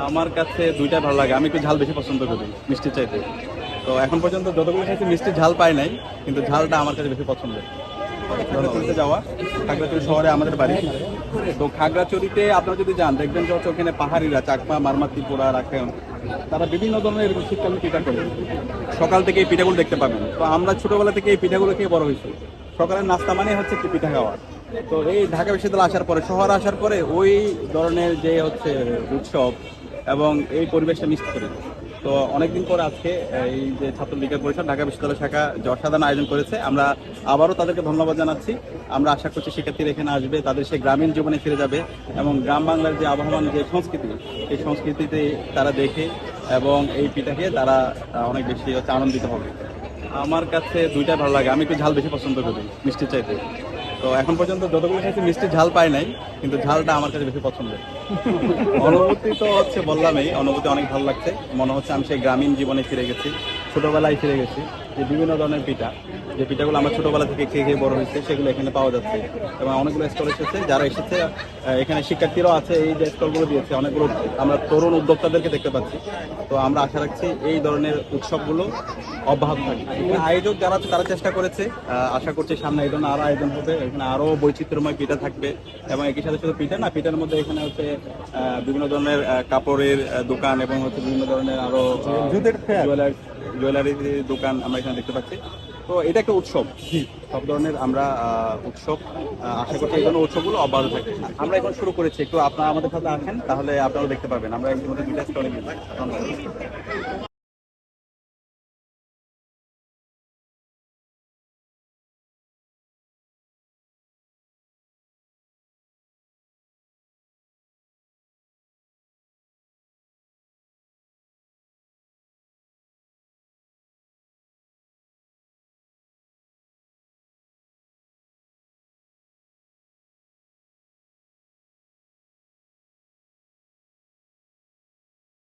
আমার কাছে দুইটা ভালো লাগে। আমি একটু ঝাল বেশি পছন্দ করি মিষ্টির চাইতে। তো এখন পর্যন্ত যতগুলো খাইছি মিষ্টি ঝাল পাই নাই, কিন্তু ঝালটা আমার কাছে বেশি পছন্দের। খাগড়াছড়িতে যাওয়া, খাগড়াছড়ি শহরে আমাদের বাড়ি। তো খাগড়াছড়িতে আপনারা যদি যান দেখবেন যে হচ্ছে ওখানে পাহাড়িরা চাকমা, মারমা, ত্রিপুরা, রাখাইন, তারা বিভিন্ন ধরনের এরকম শীতকালীন পিঠা করে। সকাল থেকে এই পিঠাগুলো দেখতে পাবেন। তো আমরা ছোটবেলা থেকে এই পিঠাগুলো খেয়ে বড় হয়েছি। সকালের নাস্তা মানে হচ্ছে কি পিঠা খাওয়া। তো এই ঢাকা বিশ্ববিদ্যালয় আসার পরে, শহরে আসার পরে ওই ধরনের যে হচ্ছে উৎসব এবং এই পরিবেশটা মিস করি। তো অনেকদিন পর আজকে এই যে ছাত্রলীগের পরিষদ ঢাকা বিশ্ববিদ্যালয় শাখা যে অসাধারণ আয়োজন করেছে, আমরা আবারও তাদেরকে ধন্যবাদ জানাচ্ছি। আমরা আশা করছি শিক্ষার্থীরা এখানে আসবে, তাদের সেই গ্রামীণ জীবনে ফিরে যাবে এবং গ্রাম বাংলার যে আবহমান যে সংস্কৃতি, এই সংস্কৃতিতে তারা দেখে এবং এই পিঠাকে তারা অনেক বেশি হচ্ছে আনন্দিত হবে। আমার কাছে দুইটা ভালো লাগে। আমি একটু ঝাল বেশি পছন্দ করি মিষ্টির চাইতে। তো এখন পর্যন্ত যতগুলো খাইছি মিষ্টি ঝাল পাই নাই, কিন্তু ঝালটা আমার কাছে বেশি পছন্দের। অনুভূতি তো হচ্ছে বললামই, অনুভূতি অনেক ভালো লাগছে। মনে হচ্ছে আমি সেই গ্রামীণ জীবনে ফিরে গেছি, ছোটবেলায় ফিরে গেছি। যে বিভিন্ন ধরনের পিঠা, যে পিঠাগুলো আমরা ছোটবেলা থেকে খেয়ে খেয়ে বড় হয়েছে, সেগুলো এখানে পাওয়া যাচ্ছে এবং অনেকগুলো স্টল এসেছে। যারা এসেছে এখানে শিক্ষার্থীরাও আছে, এই যে স্টলগুলো দিয়েছে অনেকগুলো আমরা তরুণ উদ্যোক্তাদেরকে দেখতে পাচ্ছি। তো আমরা আশা রাখছি এই ধরনের উৎসবগুলো অব্যাহত থাকবে। আয়োজক যারা আছে তারা চেষ্টা করেছে, আশা করছি সামনে এই ধরনের আরো আয়োজন হবে, এখানে আরো বৈচিত্র্যময় পিঠা থাকবে এবং একই সাথে শুধু পিঠা না, পিঠার মধ্যে এখানে হচ্ছে বিভিন্ন ধরনের কাপড়ের দোকান এবং হচ্ছে বিভিন্ন ধরনের আরো জুয়েলারি দোকান আমরা এখানে দেখতে পাচ্ছি। তো এটা একটা উৎসব, সব ধরনের আমরা উৎসব আশা করছি এই ধরনের উৎসবগুলো অব্যাহত থাকে। আমরা এখন শুরু করেছি, একটু আপনারা আমাদের সাথে আসেন, তাহলে আপনারাও দেখতে পাবেন। আমরা ইতিমধ্যে দুইটা স্টলে গেছি।